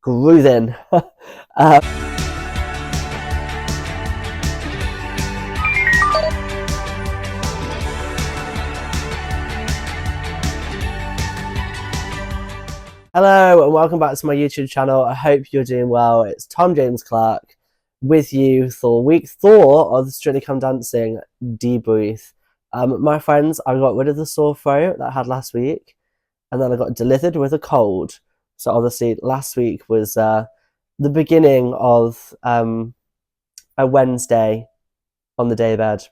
grooving. Hello and welcome back to my YouTube channel. I hope you're doing well. It's Tom James Clark with you for week 4 of the Strictly Come Dancing debrief. My friends, I got rid of the sore throat that I had last week, and then I got delivered with a cold. So obviously last week was the beginning of a Wednesday on the deathbed.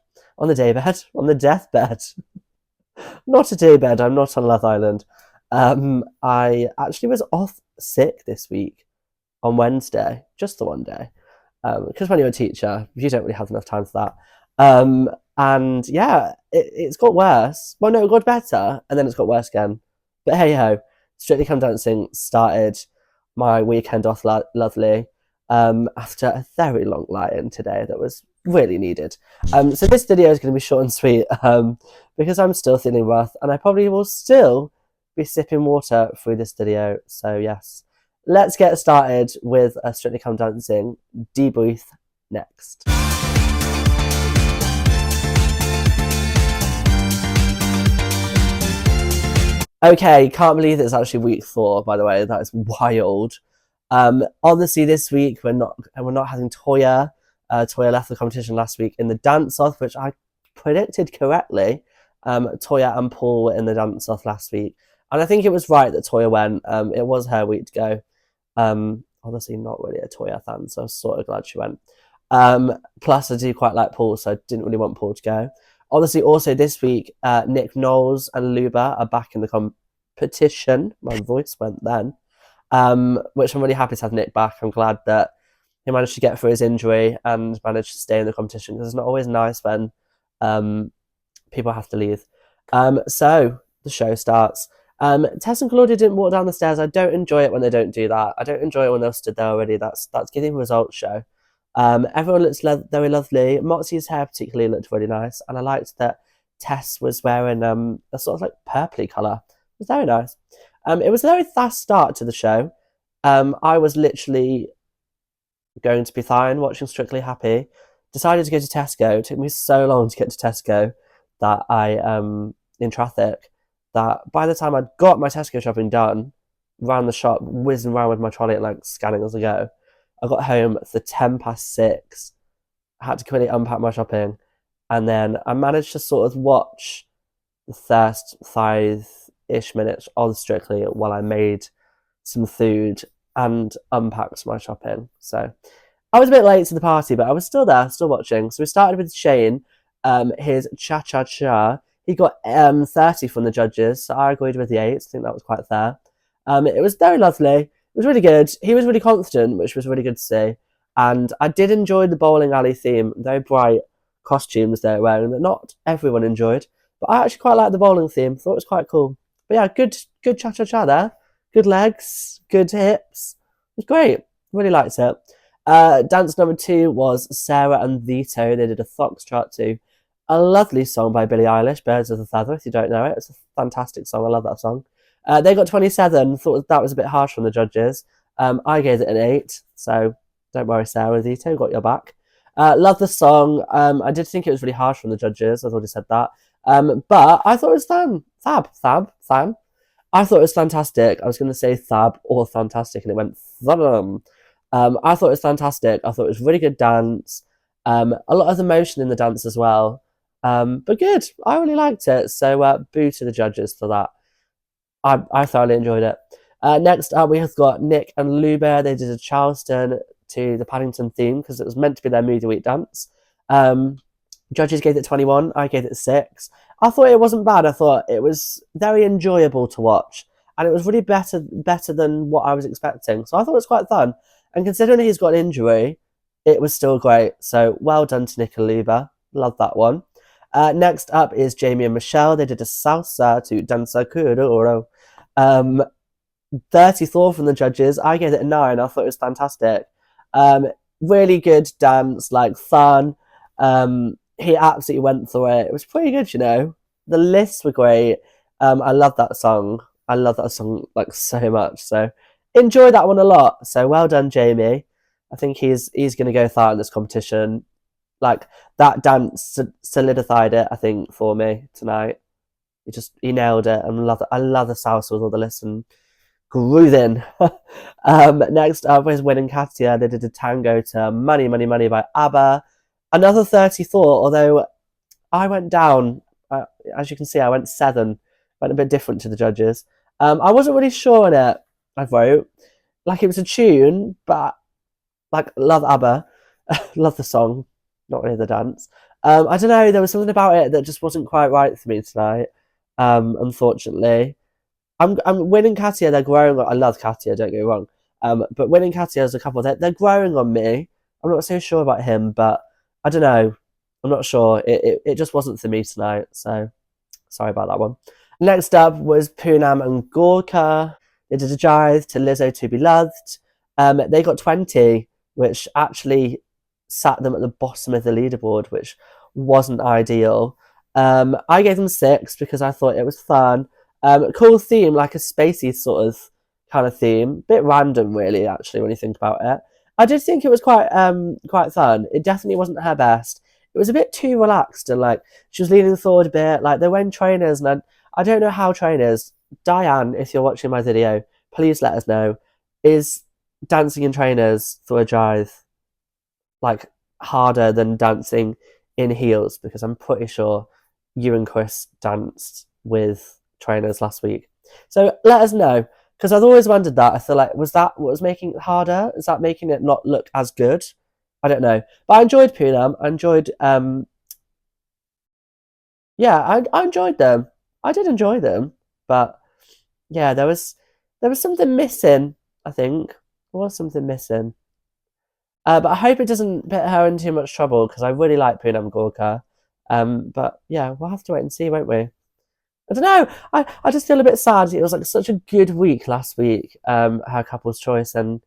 Not a daybed, I'm not on Love Island. I actually was off sick this week on Wednesday, just the one day, because when you're a teacher, you don't really have enough time for that. And yeah, it's got worse. Well, no, it got better, and then it's got worse again. But hey ho, Strictly Come Dancing started my weekend off lovely after a very long lie-in today that was really needed. So this video is going to be short and sweet because I'm still feeling rough, and I probably will still be sipping water through this video. So yes, let's get started with a Strictly Come Dancing debrief next. Okay, can't believe it's actually week 4, by the way. That is wild. Obviously this week we're not having Toya. Toya left the competition last week in the dance-off, which I predicted correctly. Toya and Paul were in the dance-off last week. And I think it was right that Toya went. It was her week to go. Obviously not really a Toya fan, so I was sort of glad she went. Plus, I do quite like Paul, so I didn't really want Paul to go. Obviously, also this week, Nick Knowles and Luba are back in the competition. My voice went then. Which I'm really happy to have Nick back. I'm glad that he managed to get through his injury and managed to stay in the competition, because it's not always nice when people have to leave. So the show starts. Tess and Claudia didn't walk down the stairs. I don't enjoy it when they don't do that. I don't enjoy it when they're stood there already. That's giving results show. Everyone looks very lovely. Moxie's hair particularly looked really nice, and I liked that Tess was wearing a sort of like purpley colour. It was very nice. It was a very fast start to the show. I was literally going to be fine watching Strictly Happy. Decided to go to Tesco. It took me so long to get to Tesco that I in traffic, that by the time I'd got my Tesco shopping done, ran the shop, whizzing around with my trolley and like scanning as I go, I got home for 6:10. I had to quickly unpack my shopping, and then I managed to sort of watch the first 5-ish minutes of Strictly while I made some food and unpacked my shopping. So I was a bit late to the party, but I was still there, still watching. So we started with Shane, his cha-cha-cha. He got 30 from the judges, so I agreed with the 8. I think that was quite fair. It was very lovely. It was really good. He was really confident, which was really good to see. And I did enjoy the bowling alley theme. Very bright costumes they were wearing that not everyone enjoyed. But I actually quite liked the bowling theme. Thought it was quite cool. But yeah, good cha-cha-cha there. Good legs, good hips. It was great. Really liked it. Dance number 2 was Sarah and Vito. They did a foxtrot to a lovely song by Billie Eilish, Birds of a Feather. If you don't know it, it's a fantastic song. I love that song. They got 27. Thought that was a bit harsh from the judges. I gave it an 8, so don't worry, Sarah and Vito, got your back. Love the song. I did think it was really harsh from the judges. I've already said that. But I thought it was fan. I thought it was fantastic. I was going to say fab or fantastic, and it went thum. I thought it was fantastic. I thought it was really good dance. A lot of emotion in the dance as well. But good. I really liked it. So boo to the judges for that. I thoroughly enjoyed it. Next up, we have got Nick and Luba. They did a Charleston to the Paddington theme because it was meant to be their Moody Week dance. Judges gave it 21. I gave it 6. I thought it wasn't bad. I thought it was very enjoyable to watch, and it was really better than what I was expecting. So I thought it was quite fun. And considering he's got an injury, it was still great. So well done to Nick and Luba. Love that one. Next up is Jamie and Michelle. They did a salsa to Danza Kuduro. 34 from the judges. I gave it a 9. I thought it was fantastic. Really good dance, like fun. He absolutely went through it. It was pretty good, you know. The lists were great. I love that song. I love that song like so much. So enjoy that one a lot. So well done, Jamie. I think he's going to go far in this competition. Like, that dance solidified it, I think, for me tonight. He nailed it. I love the salsa with all the listen grooving. Next up was Win and Katia. They did a tango to Money, Money, Money by ABBA. Another 34, although I went down. As you can see, I went 7. Went a bit different to the judges. I wasn't really sure on it, I wrote. Like, it was a tune, but, like, love ABBA. Love the song. Not really the dance. I don't know, there was something about it that just wasn't quite right for me tonight, unfortunately. I'm winning Katia, they're growing on. I love Katia, don't get me wrong. But winning Katia as a couple, they're growing on me. I'm not so sure about him, but I don't know. I'm not sure. It just wasn't for me tonight, so sorry about that one. Next up was Pam and Gorka. They did a jive to Lizzo to Be Loved. They got 20, which actually sat them at the bottom of the leaderboard, which wasn't ideal. I gave them 6 because I thought it was fun. Cool theme, like a spacey sort of kind of theme. Bit random, really, actually, when you think about it. I did think it was quite fun. It definitely wasn't her best. It was a bit too relaxed, and like she was leaning forward a bit. Like, they were in trainers, and I don't know how trainers. Diane, if you're watching my video, please let us know. Is dancing in trainers for a jive like harder than dancing in heels? Because I'm pretty sure you and Chris danced with trainers last week. So let us know, because I've always wondered that. I feel like, was that what was making it harder? Is that making it not look as good? I don't know. But I enjoyed Poonam. I enjoyed I enjoyed them. I did enjoy them. But yeah, there was something missing, I think. There was something missing. But I hope it doesn't put her in too much trouble, because I really like Poonam Gorka. But yeah, we'll have to wait and see, won't we? I don't know. I just feel a bit sad. It was like such a good week last week, her couple's choice, and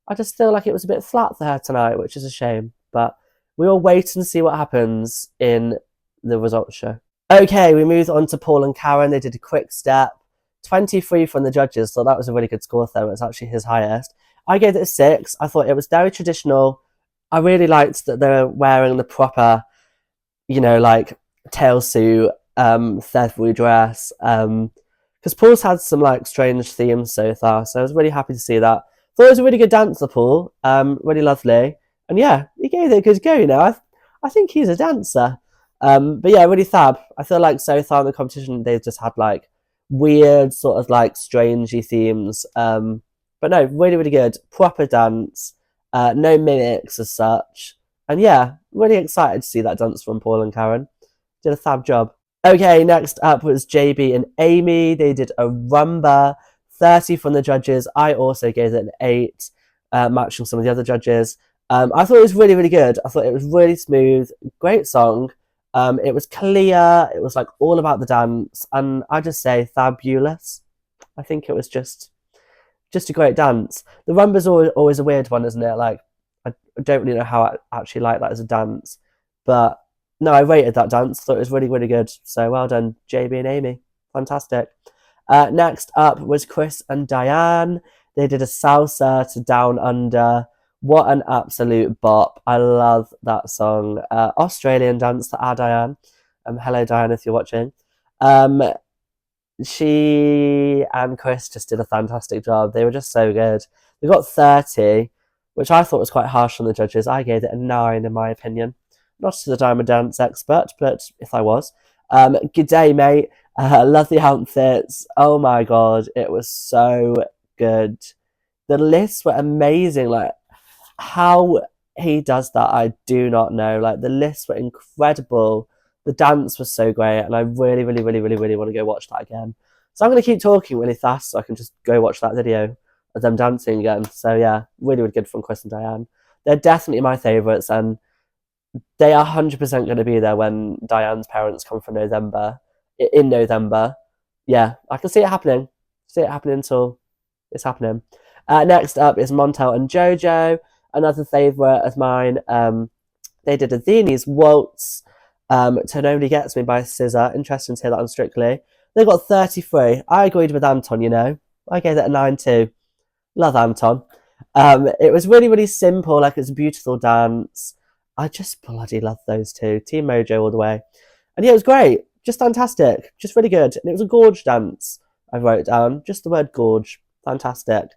I just feel like it was a bit flat for her tonight, which is a shame. But we will wait and see what happens in the results show. Okay, we moved on to Paul and Karen. They did a quick step. 23 from the judges, so that was a really good score though. It's actually his highest. I gave it a 6. I thought it was very traditional. I really liked that they were wearing the proper, like tail suit, feathery dress. Because Paul's had some like strange themes so far, so I was really happy to see that. Thought it was a really good dancer, Paul. Really lovely, and yeah, he gave it a good go. I think he's a dancer. But yeah, really fab. I feel like so far in the competition they've just had like weird sort of like strangey themes. But no, really, really good. Proper dance. No mimics as such. And yeah, really excited to see that dance from Paul and Karen. Did a fab job. Okay, next up was JB and Amy. They did a rumba. 30 from the judges. I also gave it an 8, matching some of the other judges. I thought it was really, really good. I thought it was really smooth. Great song. It was clear. It was like all about the dance. And I just say fabulous. I think it was just a great dance. The rumba's always a weird one, isn't it? Like, I don't really know how I actually like that as a dance. But no, I rated that dance. Thought it was really, really good. So well done, JB and Amy. Fantastic. Next up was Chris and Diane. They did a salsa to Down Under. What an absolute bop. I love that song. Australian dance to our Diane. Hello, Diane, if you're watching. She and Chris just did a fantastic job. They were just so good. They got 30, which I thought was quite harsh on the judges. I gave it a 9, in my opinion. Not that I'm a dance expert, but if I was. Good day, mate. Love the outfits. Oh my god, it was so good. The lists were amazing. Like, how he does that, I do not know. Like, the lists were incredible. The dance was so great, and I really, really, really, really, really want to go watch that again. So I'm going to keep talking really fast so I can just go watch that video of them dancing again. So yeah, really, really good from Chris and Diane. They're definitely my favourites, and they are 100% going to be there when Diane's parents come for November. In November. Yeah, I can see it happening. See it happening until it's happening. Next up is Montel and Jo, another favourite of mine. They did a Viennese waltz. To Nobody Gets Me by Scissor. Interesting to hear that on Strictly. They got 33. I agreed with Anton, I gave it a 9 too. Love Anton. It was really, really simple. Like, it's a beautiful dance. I just bloody love those two. Team Mojo all the way. And yeah, it was great. Just fantastic. Just really good. And it was a gorge dance, I wrote down. Just the word gorge. Fantastic.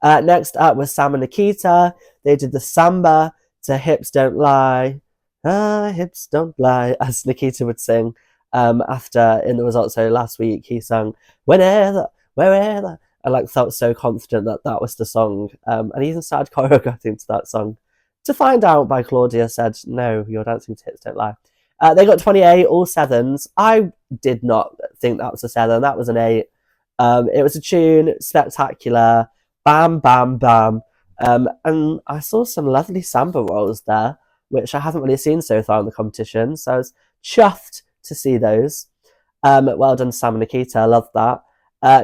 Next up was Sam and Nikita. They did the samba to Hips Don't Lie. Ah, hips don't lie, as Nikita would sing. After, in the results show last week, he sung Whenever, Wherever. I like felt so confident that that was the song. And he even started choreographing to that song. To Find Out by Claudia said, no, you're dancing to Hips Don't Lie. They got 28, all sevens. I did not think that was a 7. That was an 8. It was a tune, spectacular. Bam, bam, bam. And I saw some lovely samba rolls there, which I haven't really seen so far in the competition. So I was chuffed to see those. Well done, Sam and Nikita. I love that.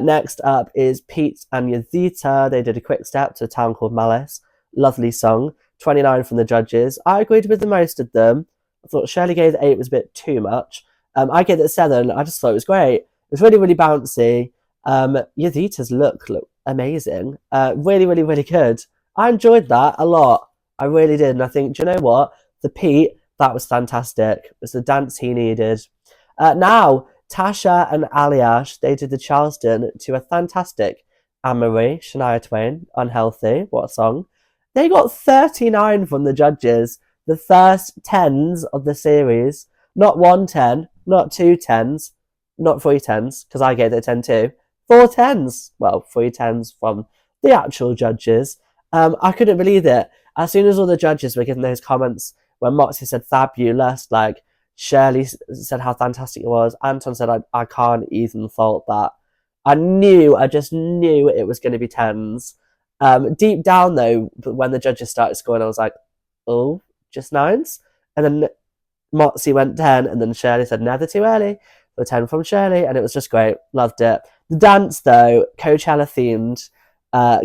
Next up is Pete and Yazita. They did a quick step to A Town Called Malice. Lovely song. 29 from the judges. I agreed with the most of them. I thought Shirley gave the 8 was a bit too much. I gave it a 7. I just thought it was great. It was really, really bouncy. Yazita's look amazing. Really, really, really good. I enjoyed that a lot. I really did. And I think, do you know what? The Pete, that was fantastic. It was the dance he needed. Now, Tasha and Ali, they did the Charleston to a fantastic Anne-Marie, Shania Twain, Unhealthy. What a song. They got 39 from the judges. The first 10s of the series. Not 1 10, not 2 10s, not 3 10s, because I gave it a 10 too. 4 10s. Well, 3 10s from the actual judges. I couldn't believe it. As soon as all the judges were giving those comments, when Moxie said fabulous, like Shirley said how fantastic it was, Anton said I can't even fault that. I just knew it was going to be 10s. Deep down though, when the judges started scoring, I was like, oh, just 9s? And then Moxie went 10, and then Shirley said never too early. For 10 from Shirley, and it was just great. Loved it. The dance though, Coachella themed,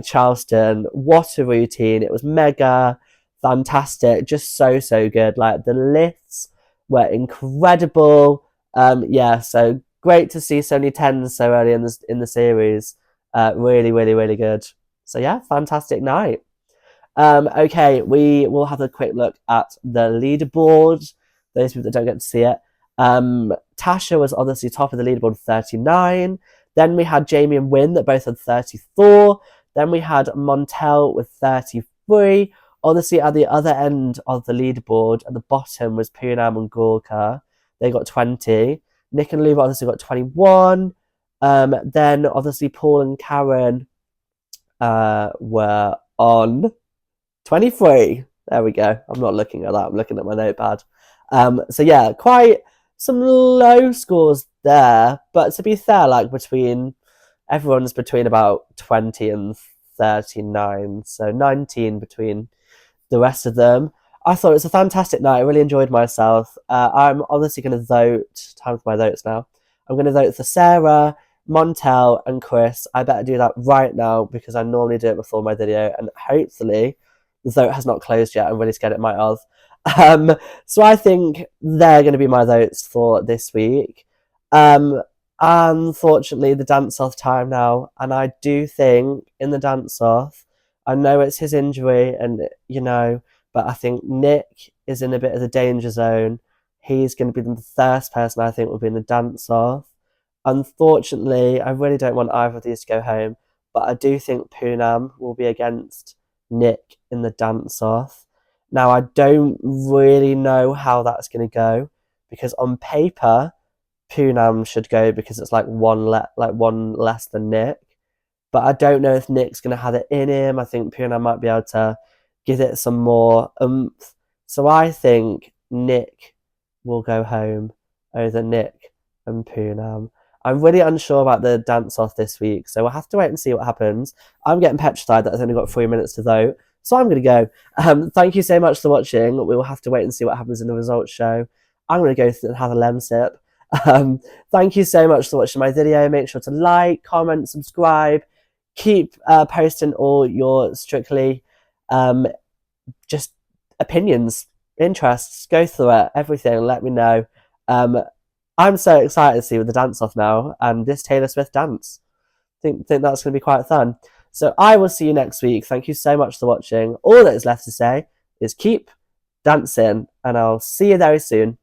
Charleston. What a routine! It was mega fantastic, just so good. Like the lifts were incredible. Yeah, so great to see so many 10s so early in the series. Really, really, really good. So yeah, fantastic night. Okay, we will have a quick look at the leaderboard. Those people that don't get to see it. Tasha was obviously top of the leaderboard with 39. Then we had Jamie and Wynn that both had 34. Then we had Montel with 33. Obviously, at the other end of the leaderboard, at the bottom, was Pam and Gorka. They got 20. Nick and Lou obviously got 21. Then, obviously, Paul and Karen were on 23. There we go. I'm not looking at that. I'm looking at my notepad. So, yeah, quite some low scores there. But to be fair, like, everyone's between about 20 and 39. So, 19 between the rest of them. I thought it was a fantastic night. I really enjoyed myself. I'm obviously going to vote. Time for my votes now. I'm going to vote for Sarah, Montel, and Chris. I better do that right now because I normally do it before my video. And hopefully the vote has not closed yet. I'm really scared it might have. So I think they're going to be my votes for this week. Unfortunately, the dance-off time now. And I do think in the dance-off, I know it's his injury and, but I think Nick is in a bit of the danger zone. He's going to be the first person I think will be in the dance-off. Unfortunately, I really don't want either of these to go home, but I do think Poonam will be against Nick in the dance-off. Now, I don't really know how that's going to go, because on paper, Poonam should go because it's like one less than Nick. But I don't know if Nick's going to have it in him. I think Poonam might be able to give it some more oomph. So I think Nick will go home over Nick and Poonam. I'm really unsure about the dance-off this week, so we'll have to wait and see what happens. I'm getting petrified that I've only got 3 minutes to vote, so I'm going to go. Thank you so much for watching. We will have to wait and see what happens in the results show. I'm going to go and have a lem sip. Thank you so much for watching my video. Make sure to like, comment, subscribe. Keep posting all your Strictly just opinions, interests. Go through it, everything. Let me know. I'm so excited to see with the dance off now and this Taylor Swift dance. Think that's going to be quite fun. So I will see you next week. Thank you so much for watching. All that is left to say is keep dancing, and I'll see you very soon.